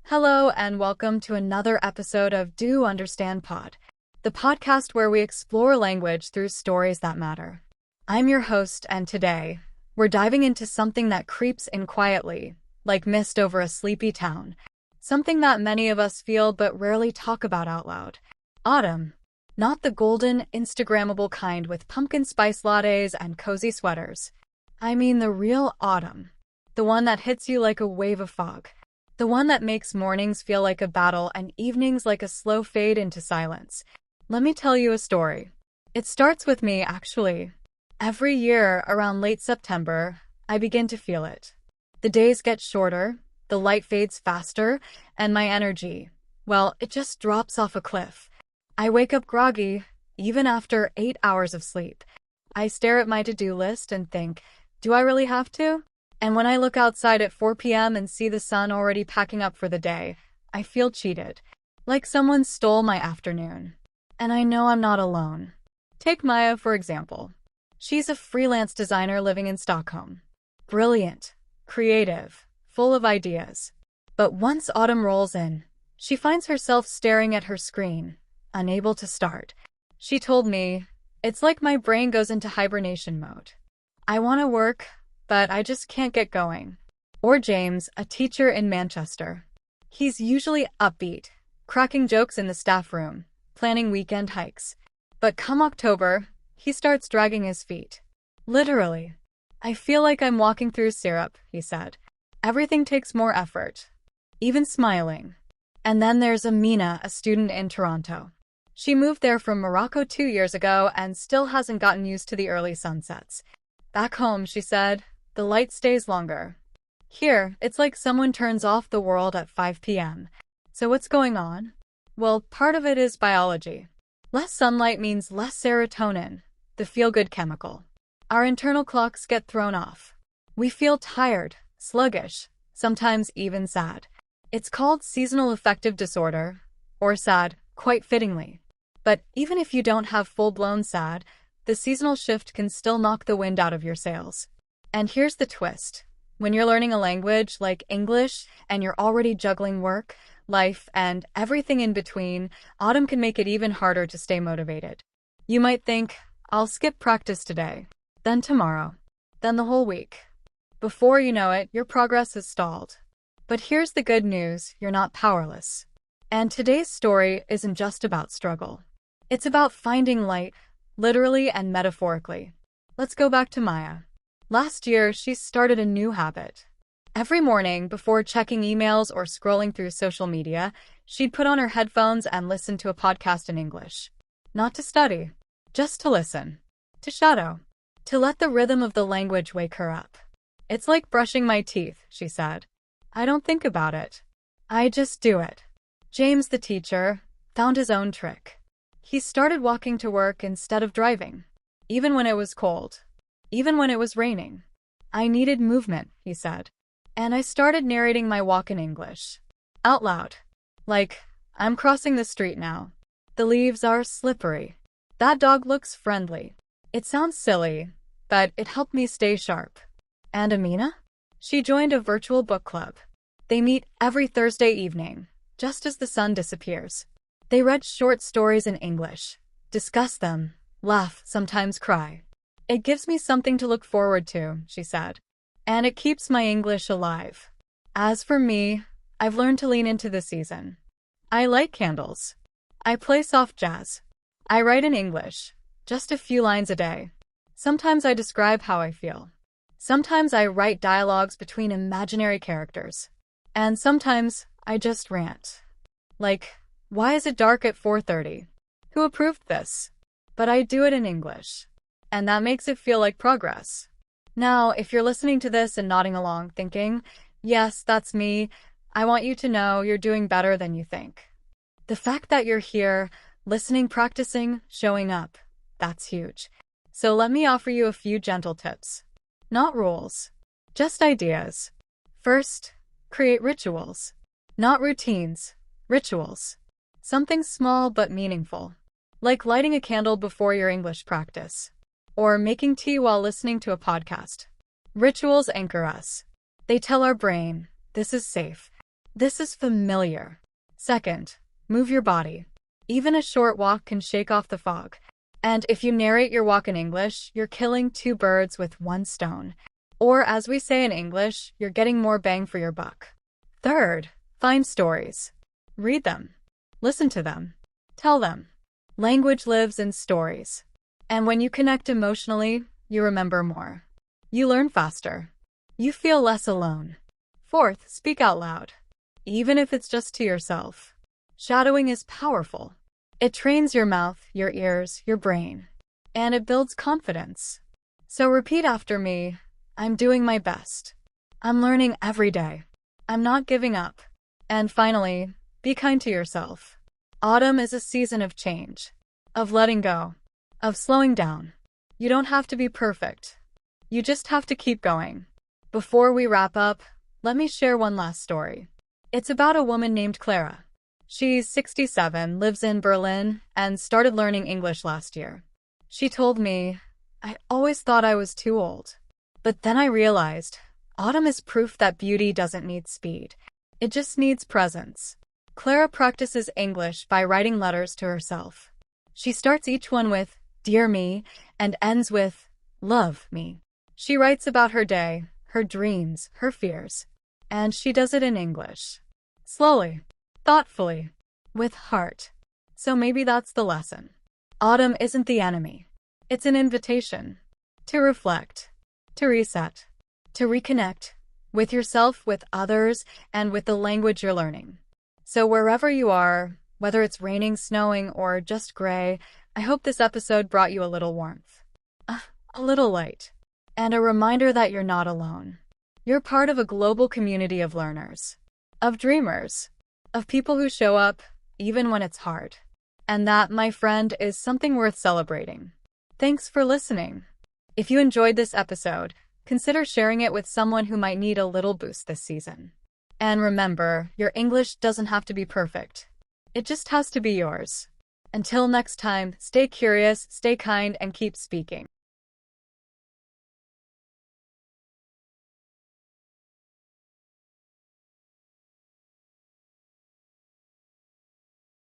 Hello, and welcome to another episode of Do Understand Pod, the podcast where we explore language through stories that matter. I'm your host, and today, we're diving into something that creeps in quietly, like mist over a sleepy town. Something that many of us feel but rarely talk about out loud. Autumn. Not the golden, Instagrammable kind with pumpkin spice lattes and cozy sweaters. I mean the real autumn. The one that hits you like a wave of fog. The one that makes mornings feel like a battle and evenings like a slow fade into silence. Let me tell you a story. It starts with me, actually. Every year, around late September, I begin to feel it. The days get shorter, the light fades faster, and my energy, well, it just drops off a cliff. I wake up groggy, even after 8 hours of sleep. I stare at my to-do list and think, do I really have to? And when I look outside at 4 p.m. and see the sun already packing up for the day, I feel cheated. Like someone stole my afternoon. And I know I'm not alone. Take Maya, for example. She's a freelance designer living in Stockholm. Brilliant, creative, full of ideas. But once autumn rolls in, she finds herself staring at her screen, unable to start. She told me, it's like my brain goes into hibernation mode. I want to work, but I just can't get going. Or James, a teacher in Manchester. He's usually upbeat, cracking jokes in the staff room, planning weekend hikes. But come October, he starts dragging his feet. Literally. I feel like I'm walking through syrup, he said. Everything takes more effort. Even smiling. And then there's Amina, a student in Toronto. She moved there from Morocco 2 years ago and still hasn't gotten used to the early sunsets. Back home, she said, the light stays longer. Here, it's like someone turns off the world at 5 p.m. So what's going on? Well, part of it is biology. Less sunlight means less serotonin, the feel-good chemical. Our internal clocks get thrown off. We feel tired, sluggish, sometimes even sad. It's called seasonal affective disorder, or SAD, quite fittingly. But even if you don't have full-blown SAD, the seasonal shift can still knock the wind out of your sails. And here's the twist. When you're learning a language like English and you're already juggling work, life, and everything in between, autumn can make it even harder to stay motivated. You might think, I'll skip practice today, then tomorrow, then the whole week. Before you know it, your progress has stalled. But here's the good news, you're not powerless. And today's story isn't just about struggle. It's about finding light, literally and metaphorically. Let's go back to Maya. Last year, she started a new habit. Every morning, before checking emails or scrolling through social media, she'd put on her headphones and listen to a podcast in English. Not to study, just to listen, to shadow, to let the rhythm of the language wake her up. It's like brushing my teeth, she said. I don't think about it. I just do it. James, the teacher, found his own trick. He started walking to work instead of driving, even when it was cold. Even when it was raining. I needed movement, he said. And I started narrating my walk in English. Out loud. Like, I'm crossing the street now. The leaves are slippery. That dog looks friendly. It sounds silly, but it helped me stay sharp. And Amina? She joined a virtual book club. They meet every Thursday evening, just as the sun disappears. They read short stories in English, discuss them, laugh, sometimes cry. It gives me something to look forward to, she said. And it keeps my English alive. As for me, I've learned to lean into the season. I light candles. I play soft jazz. I write in English, just a few lines a day. Sometimes I describe how I feel. Sometimes I write dialogues between imaginary characters. And sometimes I just rant. Like, why is it dark at 4:30? Who approved this? But I do it in English. And that makes it feel like progress. Now, if you're listening to this and nodding along, thinking, yes, that's me, I want you to know you're doing better than you think. The fact that you're here, listening, practicing, showing up, that's huge. So let me offer you a few gentle tips. Not rules, just ideas. First, create rituals. Not routines, rituals. Something small but meaningful. Like lighting a candle before your English practice. Or making tea while listening to a podcast. Rituals anchor us. They tell our brain, this is safe. This is familiar. Second, move your body. Even a short walk can shake off the fog. And if you narrate your walk in English, you're killing two birds with one stone. Or as we say in English, you're getting more bang for your buck. Third, find stories. Read them. Listen to them. Tell them. Language lives in stories. And when you connect emotionally, you remember more. You learn faster. You feel less alone. Fourth, speak out loud. Even if it's just to yourself. Shadowing is powerful. It trains your mouth, your ears, your brain. And it builds confidence. So repeat after me. I'm doing my best. I'm learning every day. I'm not giving up. And finally, be kind to yourself. Autumn is a season of change, of letting go, of slowing down. You don't have to be perfect. You just have to keep going. Before we wrap up, let me share one last story. It's about a woman named Clara. She's 67, lives in Berlin, and started learning English last year. She told me, I always thought I was too old. But then I realized, autumn is proof that beauty doesn't need speed. It just needs presence. Clara practices English by writing letters to herself. She starts each one with, Dear me, and ends with, Love me. She writes about her day, her dreams, her fears. And she does it in English. Slowly, thoughtfully, with heart. So maybe that's the lesson. Autumn isn't the enemy. It's an invitation to reflect, to reset, to reconnect with yourself, with others, and with the language you're learning. So wherever you are, whether it's raining, snowing, or just gray, I hope this episode brought you a little warmth, a little light, and a reminder that you're not alone. You're part of a global community of learners, of dreamers, of people who show up even when it's hard. And that, my friend, is something worth celebrating. Thanks for listening. If you enjoyed this episode, consider sharing it with someone who might need a little boost this season. And remember, your English doesn't have to be perfect. It just has to be yours. Until next time, stay curious, stay kind, and keep speaking.